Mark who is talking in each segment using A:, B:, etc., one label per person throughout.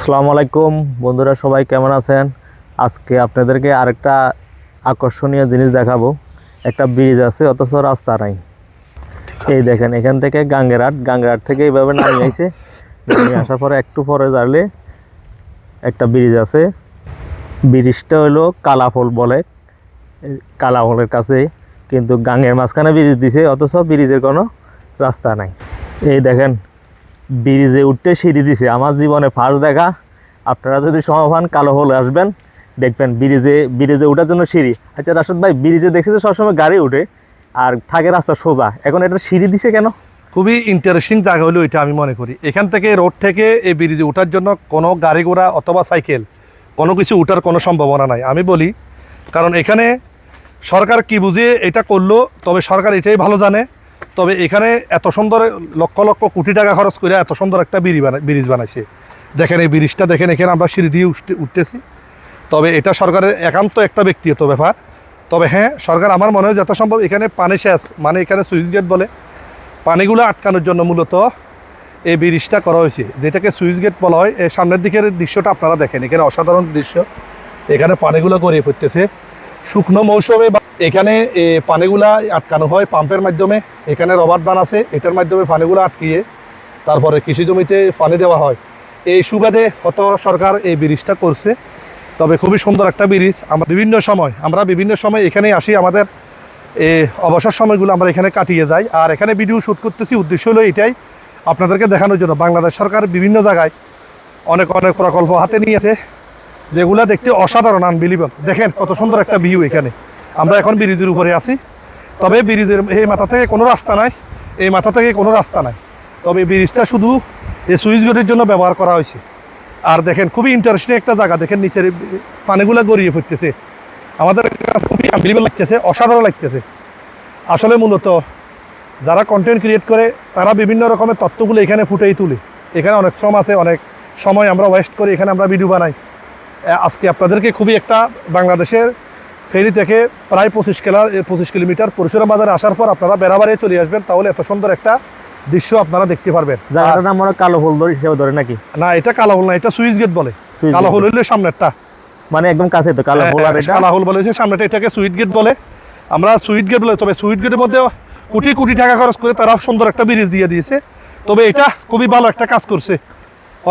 A: আসসালামু আলাইকুম বন্ধুরা, সবাই কেমন আছেন? আজকে আপনাদেরকে আরেকটা আকর্ষণীয় জিনিস দেখাবো। একটা ব্রিজ আছে অথচ রাস্তা নাই। এই দেখেন, এখান থেকে গাঙ্গেরহাট থেকে এইভাবে নামিয়ে আইছে। নামিয়ে আসার পরে একটু পরে দাঁড়ালে একটা ব্রিজ আছে। ব্রিজটা হলো কালাফল বলে, কালাফলের কাছে, কিন্তু গাঙ্গের মাঝখানে ব্রিজ দিছে অথচ ব্রিজের কোনো রাস্তা নাই। এই দেখেন, ব্রিজে উঠতে সিঁড়ি দিছে। আমার জীবনে ফার্স্ট দেখা। আপনারা যদি সমাধান কালো হলে আসবেন, দেখবেন ব্রিজে ওঠার জন্য সিঁড়ি। আচ্ছা রাশেদ ভাই, ব্রিজে দেখছি যে সবসময় গাড়ি উঠে আর থাকে রাস্তা সোজা, এখন এটা সিঁড়ি দিছে কেন?
B: খুবই ইন্টারেস্টিং জায়গা হলো এটা। আমি মনে করি এখান থেকে রোড থেকে এই ব্রিজে ওঠার জন্য কোনো গাড়ি ঘোড়া অথবা সাইকেল কোনো কিছু ওঠার কোনো সম্ভাবনা নাই। আমি বলি কারণ এখানে সরকার কি বুঝে এটা করলো, তবে সরকার এটাই ভালো জানে। তবে এখানে এত সুন্দর লক্ষ লক্ষ কোটি টাকা খরচ করে এত সুন্দর একটা ব্রিজ বানাইছে। দেখেন এই ব্রিজটা দেখেন, এখানে আমরা সিঁড়ি দিয়ে উঠতেছি। তবে এটা সরকারের একান্ত একটা ব্যক্তিগত ব্যাপার। তবে হ্যাঁ, সরকার আমার মনে হয় যথাসম্ভব এখানে পানি শেষ, মানে এখানে সুইচ গেট বলে, পানিগুলো আটকানোর জন্য মূলত এই ব্রিজটা করা হয়েছে, যেটাকে সুইচ গেট বলা হয়। এই সামনের দিকের দৃশ্যটা আপনারা দেখেন, এখানে অসাধারণ দৃশ্য। এখানে পানিগুলো গড়িয়ে পড়তেছে শুকনো মৌসুমে। এখানে পানিগুলা আটকানো হয় পাম্পের মাধ্যমে। এখানে রবার বান আছে, এটার মাধ্যমে পানিগুলো আটকিয়ে তারপরে কৃষি জমিতে পানি দেওয়া হয়। এই সুবাদে কত সরকার এই ব্রিজটা করছে। তবে খুবই সুন্দর একটা ব্রিজ। আমরা বিভিন্ন সময় এখানে আসি, আমাদের অবসর সময়গুলো আমরা এখানে কাটিয়ে যাই। আর এখানে ভিডিও শ্যুট করতেছি, উদ্দেশ্য হলো এটাই, আপনাদেরকে দেখানোর জন্য। বাংলাদেশ সরকার বিভিন্ন জায়গায় অনেক প্রকল্প হাতে নিয়েছে, যেগুলো দেখতে অসাধারণ, আনবিলিভেবল। দেখেন কত সুন্দর একটা ভিউ এখানে। আমরা এখন ব্রিজের উপরে আছি। তবে ব্রিজের এই মাথা থেকে কোনো রাস্তা নাই, এই মাথা থেকে কোনো রাস্তা নাই। তবে ব্রিজটা শুধু এই সুইচ গেটের জন্য ব্যবহার করা হয়েছে। আর দেখেন খুবই ইন্টারেস্টিং একটা জায়গা। দেখেন নিচের পানিগুলো গড়িয়ে পড়তেছে, আমাদের কাছে খুবই আনবিলিভেবল লাগতেছে, অসাধারণ লাগতেছে। আসলে মূলত যারা কন্টেন্ট ক্রিয়েট করে তারা বিভিন্ন রকমের তথ্যগুলো এখানে ফুটেই তুলে। এখানে অনেক শ্রম আছে, অনেক সময় আমরা ওয়েস্ট করি, এখানে আমরা ভিডিও বানাই। আজকে আপনাদেরকে খুবই একটা বাংলাদেশের ফেরি থেকে প্রায় 25 কিলোমিটার পরশুরাম বাজারে আসার পর আপনারা বেড়াবাড়ি চলে আসবেন, তাহলে এত সুন্দর একটা দৃশ্য আপনারা দেখতে পারবেন।
A: জায়গাটার নাম আমরা কালো হল হিসেবে ধরে নাকি?
B: না, এটা কালো হল না, এটা সুইচ গেট বলে। কালো হল হইলে সামনেরটা,
A: মানে একদম কাছে তো কালো হল। আর
B: কালো হল বলে সামনেটা, এটাকে সুইচ গেট বলে। আমরা সুইচ গেট বলে। তবে সুইচ গেটের মধ্যে কোটি কোটি টাকা খরচ করে তারা সুন্দর একটা ব্রিজ দিয়ে দিয়েছে। তবে এটা খুবই ভালো একটা কাজ করছে,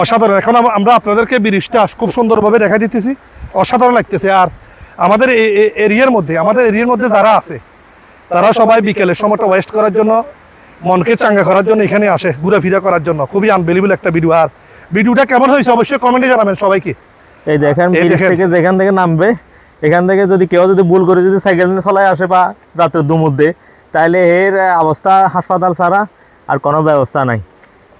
B: অসাধারণ। এখন আমরা আপনাদেরকে ব্রিজটা খুব সুন্দরভাবে দেখা দিতেছি, অসাধারণ লাগতেছে। আর আমাদের এরিয়ার মধ্যে যারা আছে তারা সবাই বিকেলের সময়টা ওয়েস্ট করার জন্য, মনকে চাঙ্গা করার জন্য এখানে আসে, ঘোরাফেরা করার জন্য। খুবই আনবিলিভেবল একটা ভিডিও। আর ভিডিওটা কেমন হয়েছে অবশ্যই কমেন্টে জানাবেন সবাইকে।
A: এই দেখেন, থেকে যেখান থেকে নামবে, এখান থেকে যদি কেউ ভুল করে সাইকেল নিয়ে চলায় আসে বা রাতের দুমধ্যে, তাহলে এর অবস্থা হাসপাতাল ছাড়া আর কোনো ব্যবস্থা নাই।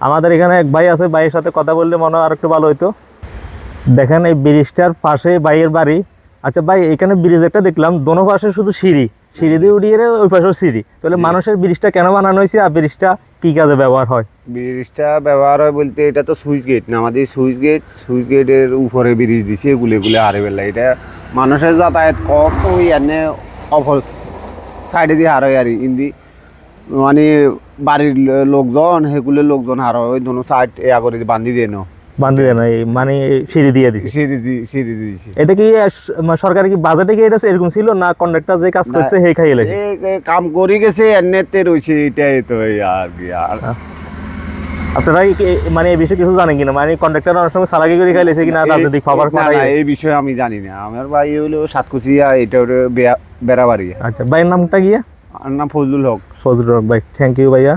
A: আমাদের এখানে এক ভাই আছে, ভাইয়ের সাথে কথা বললে মনে হয় আর একটু ভালো হইতো। দেখেন এই ব্রিজটার পাশে ভাইয়ের বাড়ি। আচ্ছা ভাই, এখানে ব্রিজ একটা দেখলাম, দোনো পাশে শুধু সিঁড়ি দিয়ে উঠিয়ে ওই পাশেও সিঁড়ি। তাহলে মানুষের ব্রিজটা কেন বানানো হয়েছে আর ব্রিজটা কি কাজে ব্যবহার হয়?
C: ব্রিজটা ব্যবহার হয় বলতে, এটা তো সুইচ গেট না, আমাদের সুইচ গেটের উপরে ব্রিজ দিছে গুলে হারে বেলা। এটা মানুষের যাতায়াত কম, ওই এনে অপর সাইডে দিয়ে হার হয়। আর ইন্দি মানে বাড়ির লোকজন, সেগুলো লোকজন হার হয়, ওই ধরুন সাইড করে বান্ধি দিয়ে
A: মানে সিঁড়ি দিয়ে দিচ্ছে।
C: সিঁড়ি দিয়েছে।
A: এটা কি সরকার কি বাজেটে কি এটা এরকম ছিল, না কন্ট্রাক্টর যে কাজ করছে সেই খাইয়ে লাগে
C: কাম করে গেছে এমনিতে রয়েছে, এটাই তো আর কি। আর
A: আপনারা মানে এই বিষয়ে কিছু জানেন কিনা, মানে কন্ট্রাক্টর অনেক সময় সালাকি করে খাইলেছে কিনা রাজনৈতিক খবর?
C: এই বিষয়ে আমি জানি না। আমার ভাই হলো সাতকুচিয়া, এটা হলো বেড়াবাড়ি।
A: আচ্ছা, ভাইয়ের নামটা গিয়া?
C: আর নাম ফজলুল হক।
A: ভাই, থ্যাংক ইউ ভাইয়া।